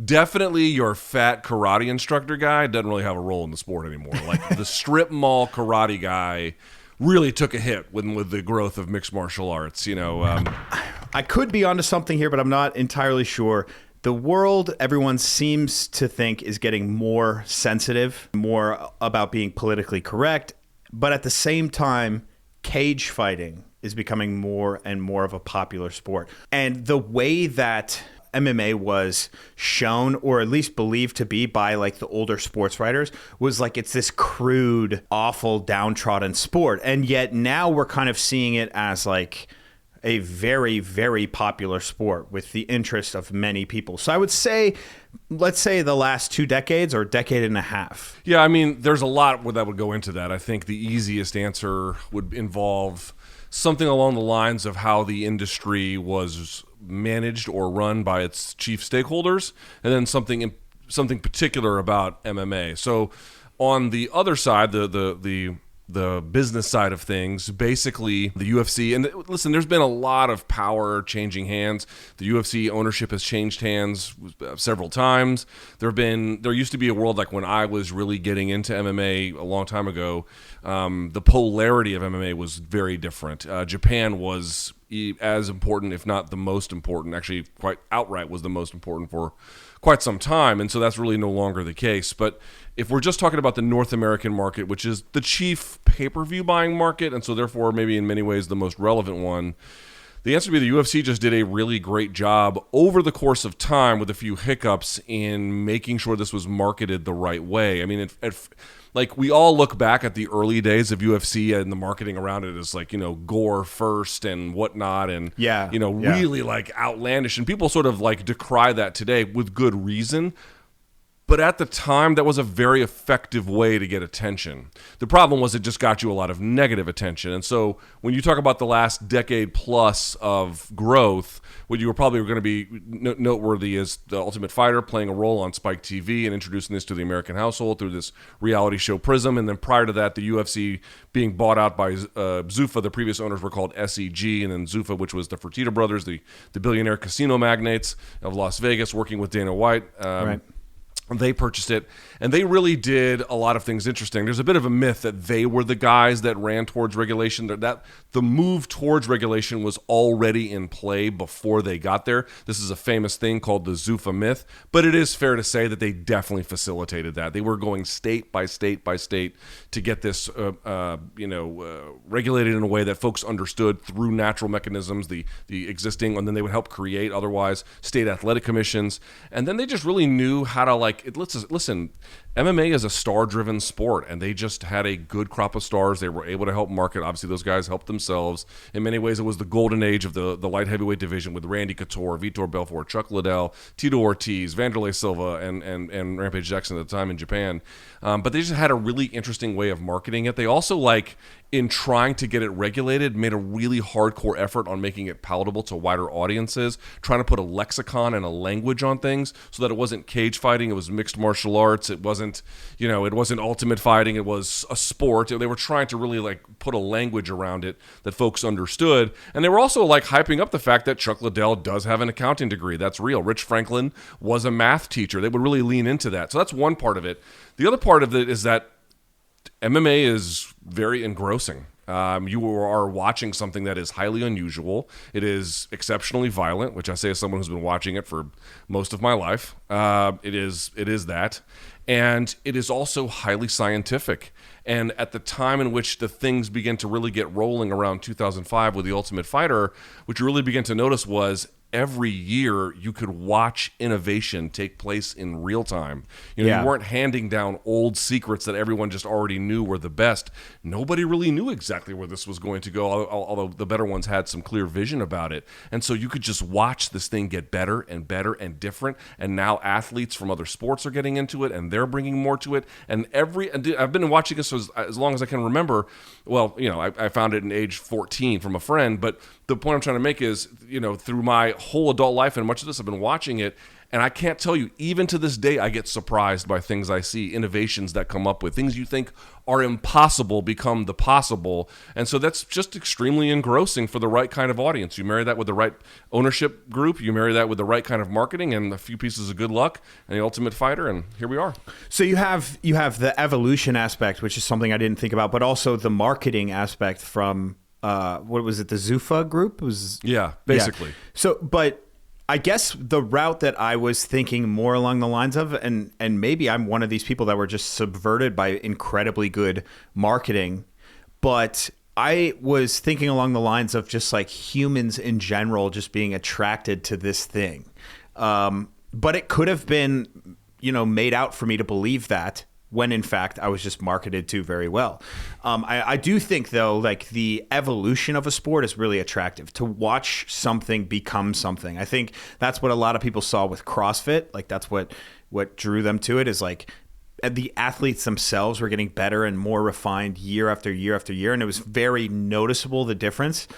Definitely your fat karate instructor guy doesn't really have a role in the sport anymore. Like the strip mall karate guy really took a hit with the growth of mixed martial arts. I could be onto something here, but I'm not entirely sure. The world, everyone seems to think, is getting more sensitive, more about being politically correct. But at the same time, cage fighting is becoming more and more of a popular sport. And the way that MMA was shown, or at least believed to be by like the older sports writers, was like it's this crude, awful, downtrodden sport. And yet now we're kind of seeing it as like a very, very popular sport with the interest of many people. So I would say, let's say the last 2 decades or decade and a half. Yeah, I mean, there's a lot that would go into that. I think the easiest answer would involve something along the lines of how the industry was managed or run by its chief stakeholders, and then something particular about MMA. So on the other side, the business side of things, basically the UFC, and listen, there's been a lot of power changing hands. The UFC ownership has changed hands several times. There used to be a world like when I was really getting into MMA a long time ago, the polarity of MMA was very different. Japan was as important, if not the most important, actually quite outright was the most important for quite some time, and so that's really no longer the case. But if we're just talking about the North American market, which is the chief pay-per-view buying market, and so therefore maybe in many ways the most relevant one, the answer would be the UFC just did a really great job over the course of time with a few hiccups in making sure this was marketed the right way. I mean, like we all look back at the early days of UFC and the marketing around it is like, gore first and whatnot, and really like outlandish, and people sort of like decry that today with good reason. But at the time, that was a very effective way to get attention. The problem was it just got you a lot of negative attention. And so when you talk about the last decade plus of growth, what you were probably going to be noteworthy is The Ultimate Fighter playing a role on Spike TV and introducing this to the American household through this reality show Prism. And then prior to that, the UFC being bought out by Zuffa. The previous owners were called SEG, and then Zuffa, which was the Fertitta brothers, the billionaire casino magnates of Las Vegas, working with Dana White. Right. They purchased it, and they really did a lot of things interesting. There's a bit of a myth that they were the guys that ran towards regulation. That the move towards regulation was already in play before they got there. This is a famous thing called the Zuffa myth, but it is fair to say that they definitely facilitated that. They were going state by state by state to get this regulated in a way that folks understood through natural mechanisms, the existing, and then they would help create otherwise state athletic commissions. And then they just really knew how to listen, MMA is a star-driven sport, and they just had a good crop of stars. They were able to help market. Obviously, those guys helped themselves. In many ways, it was the golden age of the light heavyweight division with Randy Couture, Vitor Belfort, Chuck Liddell, Tito Ortiz, Vanderlei Silva, and Rampage Jackson at the time in Japan. But they just had a really interesting way of marketing it. They also, in trying to get it regulated, made a really hardcore effort on making it palatable to wider audiences, trying to put a lexicon and a language on things so that it wasn't cage fighting, it was mixed martial arts, it wasn't ultimate fighting, it was a sport. They were trying to really put a language around it that folks understood. And they were also hyping up the fact that Chuck Liddell does have an accounting degree. That's real. Rich Franklin was a math teacher. They would really lean into that. So that's one part of it. The other part of it is that MMA is very engrossing. You are watching something that is highly unusual. It is exceptionally violent, which I say as someone who's been watching it for most of my life. It is that. And it is also highly scientific. And at the time in which the things began to really get rolling around 2005 with The Ultimate Fighter, what you really began to notice was every year you could watch innovation take place in real time. You weren't handing down old secrets that everyone just already knew were the best. Nobody really knew exactly where this was going to go, although the better ones had some clear vision about it. And so you could just watch this thing get better and better and different. And now athletes from other sports are getting into it, and they're bringing more to it. And I've been watching this as long as I can remember. Well, I found it in age 14 from a friend, but the point I'm trying to make is, through my whole adult life and much of this, I've been watching it, And I can't tell you, even to this day, I get surprised by things I see, innovations that come up with, things you think are impossible become the possible. And so that's just extremely engrossing for the right kind of audience. You marry that with the right ownership group, you marry that with the right kind of marketing and a few pieces of good luck and the Ultimate Fighter, and here we are. So you have the evolution aspect, which is something I didn't think about, but also the marketing aspect from what was it, the Zuffa group? Basically. Yeah. So, but I guess the route that I was thinking more along the lines of, and maybe I'm one of these people that were just subverted by incredibly good marketing, but I was thinking along the lines of just like humans in general just being attracted to this thing. But it could have been, made out for me to believe that, when in fact I was just marketed to very well. I do think, though, like the evolution of a sport is really attractive, to watch something become something. I think that's what a lot of people saw with CrossFit. Like that's what drew them to it, is like the athletes themselves were getting better and more refined year after year after year. And it was very noticeable, the difference.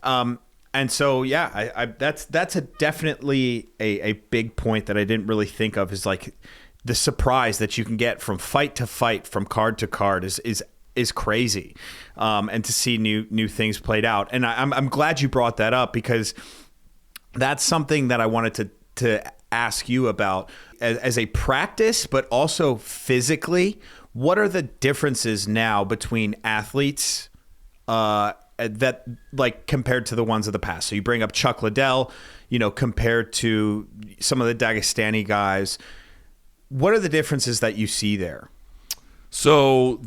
And so, yeah, that's definitely a big point that I didn't really think of, is like the surprise that you can get from fight to fight, from card to card is crazy. And to see new things played out. And I'm glad you brought that up, because that's something that I wanted to ask you about as a practice, but also physically. What are the differences now between athletes that, like, compared to the ones of the past? So you bring up Chuck Liddell, compared to some of the Dagestani guys. What are the differences that you see there? So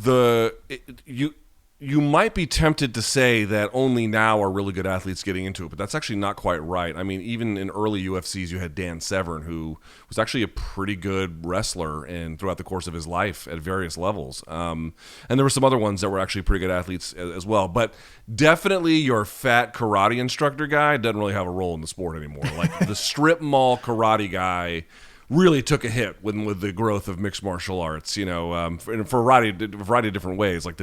you might be tempted to say that only now are really good athletes getting into it, but that's actually not quite right. I mean, even in early UFCs, you had Dan Severn, who was actually a pretty good wrestler and throughout the course of his life at various levels. And there were some other ones that were actually pretty good athletes as well. But definitely your fat karate instructor guy doesn't really have a role in the sport anymore. Like the strip mall karate guy really took a hit with the growth of mixed martial arts, for a variety of different ways. Like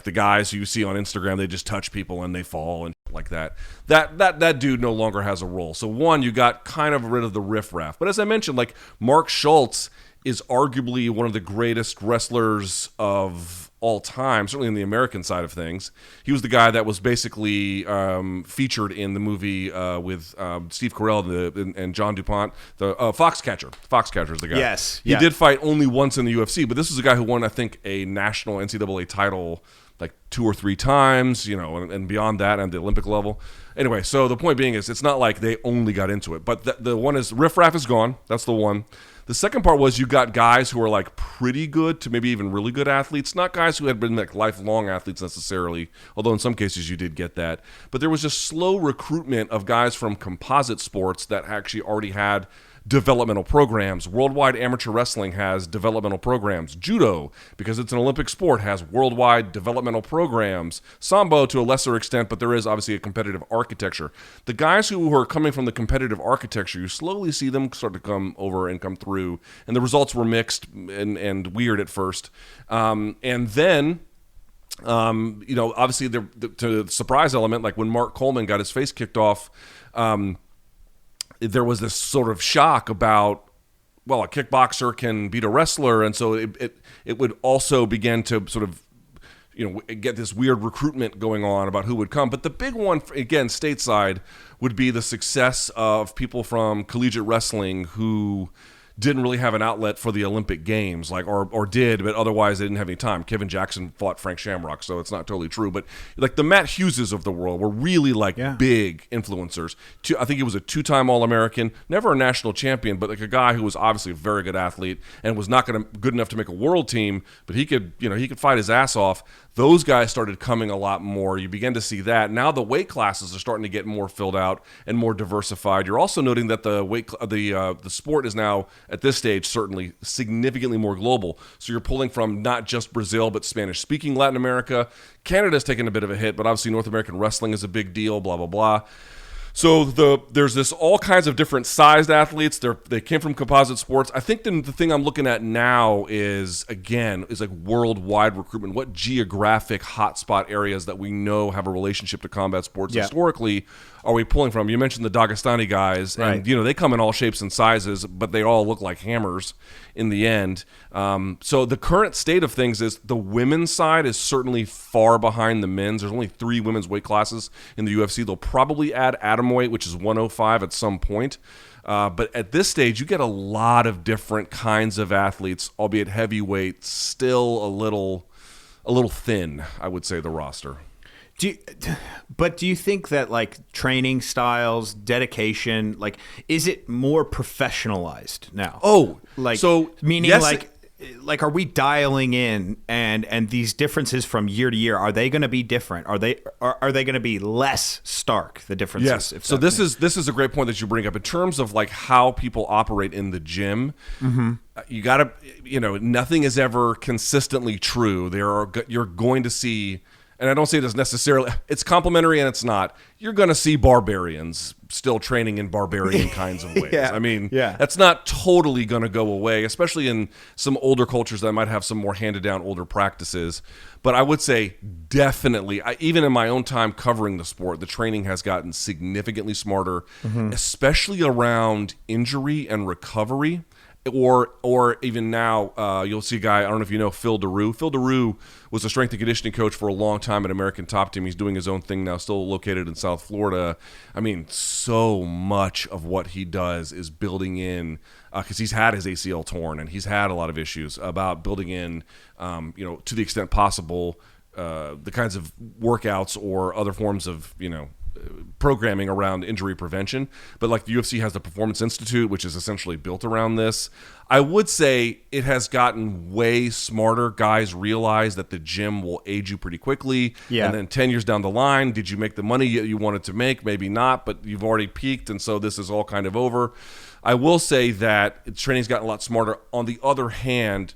the guys who you see on Instagram, they just touch people and they fall and like that. That dude no longer has a role. So one, you got kind of rid of the riffraff. But as I mentioned, like Mark Schultz is arguably one of the greatest wrestlers of all time, certainly in the American side of things. He was the guy that was basically featured in the movie with Steve Carell and John DuPont, the Foxcatcher. Foxcatcher is the guy. Yes. He did fight only once in the UFC, but this is a guy who won, I think, a national NCAA title like 2 or 3 times, and beyond that on the Olympic level. Anyway, so the point being is it's not like they only got into it, but the one is riffraff is gone. That's the one. The second part was you got guys who are like pretty good to maybe even really good athletes, not guys who had been like lifelong athletes necessarily, although in some cases you did get that. But there was just slow recruitment of guys from composite sports that actually already had developmental programs. Worldwide Amateur Wrestling has developmental programs. Judo, because it's an Olympic sport, has worldwide developmental programs. Sambo to a lesser extent, but there is obviously a competitive architecture. The guys who are coming from the competitive architecture, you slowly see them start to come over and come through, and the results were mixed and weird at first. And then obviously to the surprise element, like when Mark Coleman got his face kicked off, there was this sort of shock about, well, a kickboxer can beat a wrestler, and so it would also begin to sort of, get this weird recruitment going on about who would come. But the big one, again, stateside, would be the success of people from collegiate wrestling who didn't really have an outlet for the Olympic Games, or did, but otherwise they didn't have any time. Kevin Jackson fought Frank Shamrock, so it's not totally true. But like the Matt Hugheses of the world were really big influencers. I think he was a 2-time All-American, never a national champion, but like a guy who was obviously a very good athlete and was not good enough to make a world team, but he could fight his ass off. Those guys started coming a lot more. You begin to see that. Now the weight classes are starting to get more filled out and more diversified. You're also noting that the sport is now, at this stage, certainly significantly more global. So you're pulling from not just Brazil, but Spanish-speaking Latin America. Canada's taken a bit of a hit, but obviously North American wrestling is a big deal, blah, blah, blah. So there's this all kinds of different sized athletes. They came from composite sports. I think the thing I'm looking at now is like worldwide recruitment. What geographic hotspot areas that we know have a relationship to combat sports historically are we pulling from? You mentioned the Dagestani guys, and they come in all shapes and sizes, but they all look like hammers in the end. So the current state of things is the women's side is certainly far behind the men's. There's only 3 women's weight classes in the UFC. They'll probably add atomweight, which is 105 at some point. But at this stage, you get a lot of different kinds of athletes, albeit heavyweight, still a little thin, I would say, the roster. Do you think that like training styles, dedication, like is it more professionalized now? Oh, like so meaning yes, like are we dialing in and these differences from year to year, are they going to be different? Are they going to be less stark, the differences? Yes. So this is a great point that you bring up in terms of like how people operate in the gym. Mm-hmm. You got to, nothing is ever consistently true. You're going to see. And I don't say this necessarily, it's complimentary and it's not. You're going to see barbarians still training in barbarian kinds of ways. I mean, that's not totally going to go away, especially in some older cultures that might have some more handed down older practices. But I would say definitely, even in my own time covering the sport, the training has gotten significantly smarter, especially around injury and recovery. Or even now, you'll see a guy, I don't know if you know Phil Daru. Phil Daru was a strength and conditioning coach for a long time at American Top Team. He's doing his own thing now, still located in South Florida. I mean, so much of what he does is building in, because he's had his ACL torn and he's had a lot of issues about building in, to the extent possible, the kinds of workouts or other forms of, programming around injury prevention. But like the UFC has the Performance Institute, which is essentially built around this. I would say it has gotten way smarter. Guys realize that the gym will age you pretty quickly. Yeah. And then 10 years down the line, did you make the money you wanted to make? Maybe not, but you've already peaked, and so this is all kind of over. I will say that training's gotten a lot smarter. On the other hand,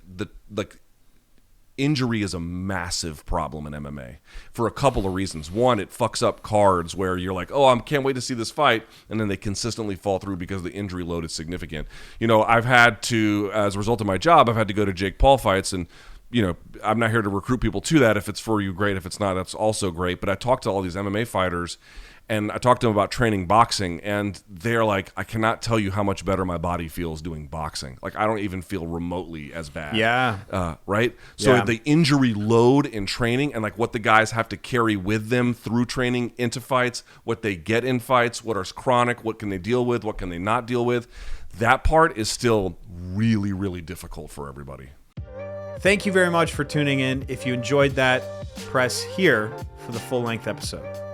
injury is a massive problem in MMA for a couple of reasons. One, it fucks up cards where you're like, oh, I can't wait to see this fight, and then they consistently fall through because the injury load is significant. I've had to, as a result of my job, I've had to go to Jake Paul fights, and I'm not here to recruit people to that. If it's for you, great. If it's not, that's also great. But I talked to all these MMA fighters, and I talked to them about training boxing, and they're like, I cannot tell you how much better my body feels doing boxing. Like, I don't even feel remotely as bad. Yeah. Right? So the injury load in training and like what the guys have to carry with them through training into fights, what they get in fights, what is chronic, what can they deal with, what can they not deal with, that part is still really, really difficult for everybody. Thank you very much for tuning in. If you enjoyed that, press here for the full-length episode.